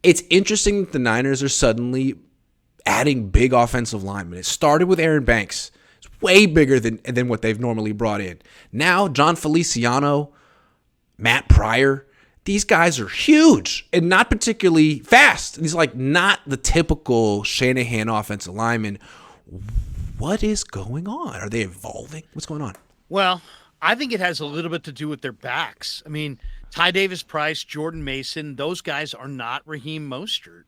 it's interesting that the Niners are suddenly adding big offensive linemen. It started with Aaron Banks. It's way bigger than what they've normally brought in. Now, John Feliciano, Matt Pryor, these guys are huge and not particularly fast. These are like not the typical Shanahan offensive lineman. What is going on? Are they evolving? What's going on? Well, I think it has a little bit to do with their backs. I mean, Ty Davis Price, Jordan Mason, those guys are not Raheem Mostert.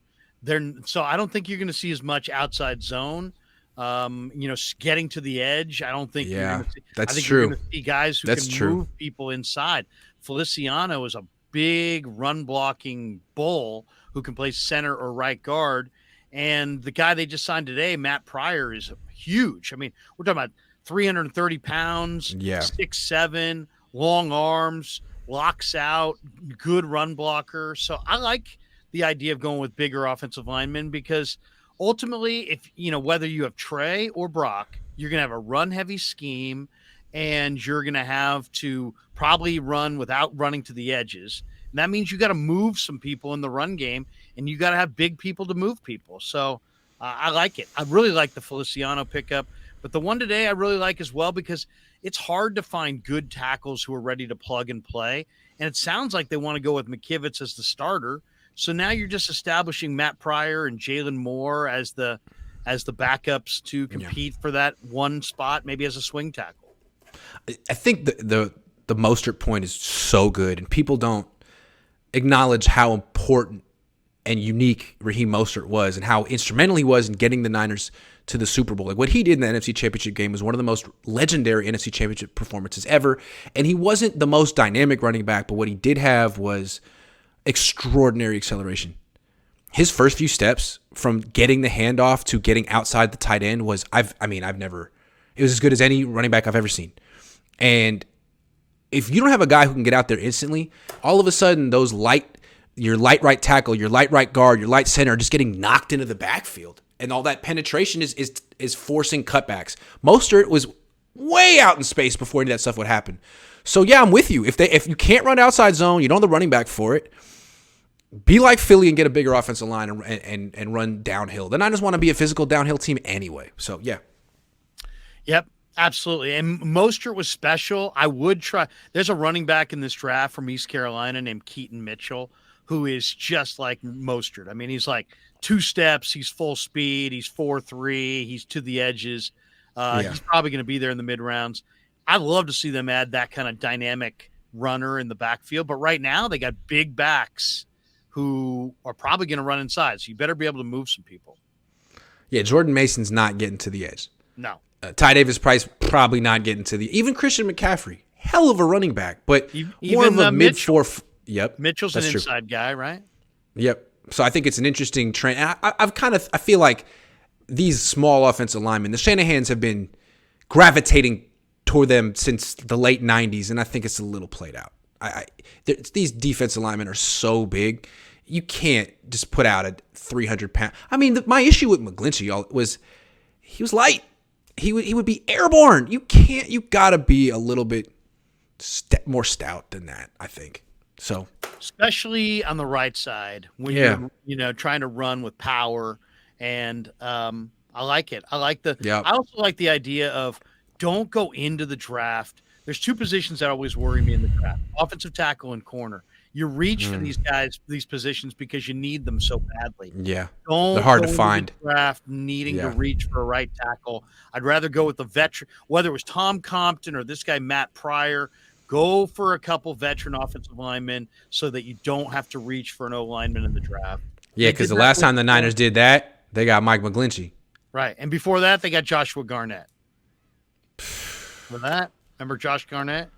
So I don't think you're going to see as much outside zone. Getting to the edge. I don't think you're going to see. That's I think true. You're going to see guys who can true. move people inside. Feliciano is a big run blocking bull who can play center or right guard. And the guy they just signed today, Matt Pryor, is huge. I mean, we're talking about 330 pounds, 6'7", long arms, locks out, good run blocker. So I like the idea of going with bigger offensive linemen because ultimately, if whether you have Trey or Brock, you're going to have a run-heavy scheme, and you're going to have to probably run without running to the edges. And that means you got to move some people in the run game, and you got to have big people to move people. So I like it. I really like the Feliciano pickup. But the one today I really like as well because it's hard to find good tackles who are ready to plug and play. And it sounds like they want to go with McKivitz as the starter. So now you're just establishing Matt Pryor and Jalen Moore as the backups to compete for that one spot, maybe as a swing tackle. I think the Mostert point is so good, and people don't acknowledge how important and unique Raheem Mostert was and how instrumental he was in getting the Niners to the Super Bowl. Like what he did in the NFC Championship game was one of the most legendary NFC Championship performances ever. And he wasn't the most dynamic running back, but what he did have was extraordinary acceleration. His first few steps from getting the handoff to getting outside the tight end was, it was as good as any running back I've ever seen. And if you don't have a guy who can get out there instantly, all of a sudden your light right tackle, your light right guard, your light center are just getting knocked into the backfield. And all that penetration is forcing cutbacks. Mostert was way out in space before any of that stuff would happen. So yeah, I'm with you. If you can't run outside zone, you don't have the running back for it. Be like Philly and get a bigger offensive line and run downhill. Then I just want to be a physical downhill team anyway. So yeah. Yep, absolutely. And Mostert was special. I would try. There's a running back in this draft from East Carolina named Keaton Mitchell, who is just like Mostert. I mean, he's like 2 steps, he's full speed, he's 4'3", he's to the edges. He's probably going to be there in the mid rounds. I'd love to see them add that kind of dynamic runner in the backfield, but right now they got big backs who are probably going to run inside, so you better be able to move some people. Yeah, Jordan Mason's not getting to the edge. No. Ty Davis Price probably not getting to the – even Christian McCaffrey, hell of a running back, but more of a mid-4 – Yep. Mitchell's an inside guy, right? Yep. So I think it's an interesting trend. I feel like these small offensive linemen, the Shanahans have been gravitating toward them since the late 90s, and I think it's a little played out. These defensive linemen are so big, you can't just put out a 300-pound. I mean, my issue with McGlinchey was he was light. He would be airborne. You got to be a little bit more stout than that, I think. So, especially on the right side when you're trying to run with power, and I like it. I also like the idea of don't go into the draft. There's 2 positions that always worry me in the draft: offensive tackle and corner. You reach for these guys, these positions, because you need them so badly. Yeah, they're hard to find. Draft needing to reach for a right tackle. I'd rather go with the veteran, whether it was Tom Compton or this guy Matt Pryor. Go for a couple veteran offensive linemen so that you don't have to reach for an O-lineman in the draft. Yeah, because the last time the Niners did that, they got Mike McGlinchey. Right, and before that, they got Joshua Garnett. Remember Josh Garnett?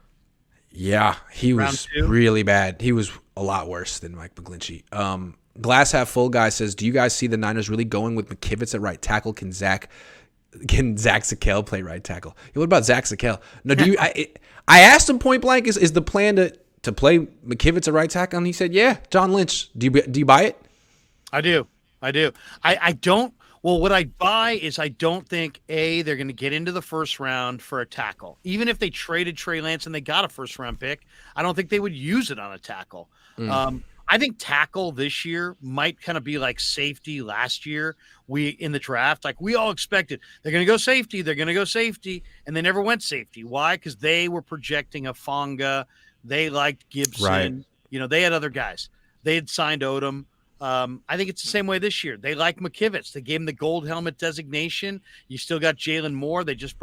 Yeah, he was really bad. He was a lot worse than Mike McGlinchey. Glass Half Full guy says, do you guys see the Niners really going with McKivitz at right tackle? Can Zach Sekel play right tackle? What about Zach Sekel? No, do you? I asked him point blank, is the plan to play McKivitz at right tackle? And he said, yeah. John Lynch, do you buy it? I do. I don't. Well, what I buy is I don't think, they're going to get into the first round for a tackle. Even if they traded Trey Lance and they got a first-round pick, I don't think they would use it on a tackle. I think tackle this year might kind of be like safety last year. We in the draft, like we all expected, they're going to go safety, and they never went safety. Why? Because they were projecting a Fonga. They liked Right. Gibson. They had other guys. They had signed Odom. I think it's the same way this year. They like McKivitz. They gave him the gold helmet designation. You still got Jalen Moore. They just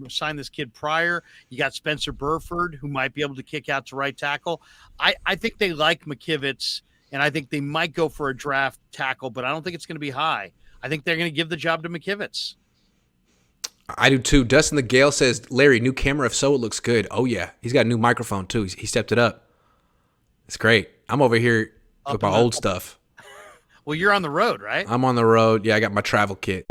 signed this kid prior. You got Spencer Burford, who might be able to kick out to right tackle. I think they like McKivitz, and I think they might go for a draft tackle, but I don't think it's going to be high. I think they're going to give the job to McKivitz. I do too. Dustin the Gale says, Larry, new camera. If so, it looks good. Oh, yeah. He's got a new microphone too. He stepped it up. It's great. I'm over here with my old stuff. Well, you're on the road, right? I'm on the road. Yeah, I got my travel kit.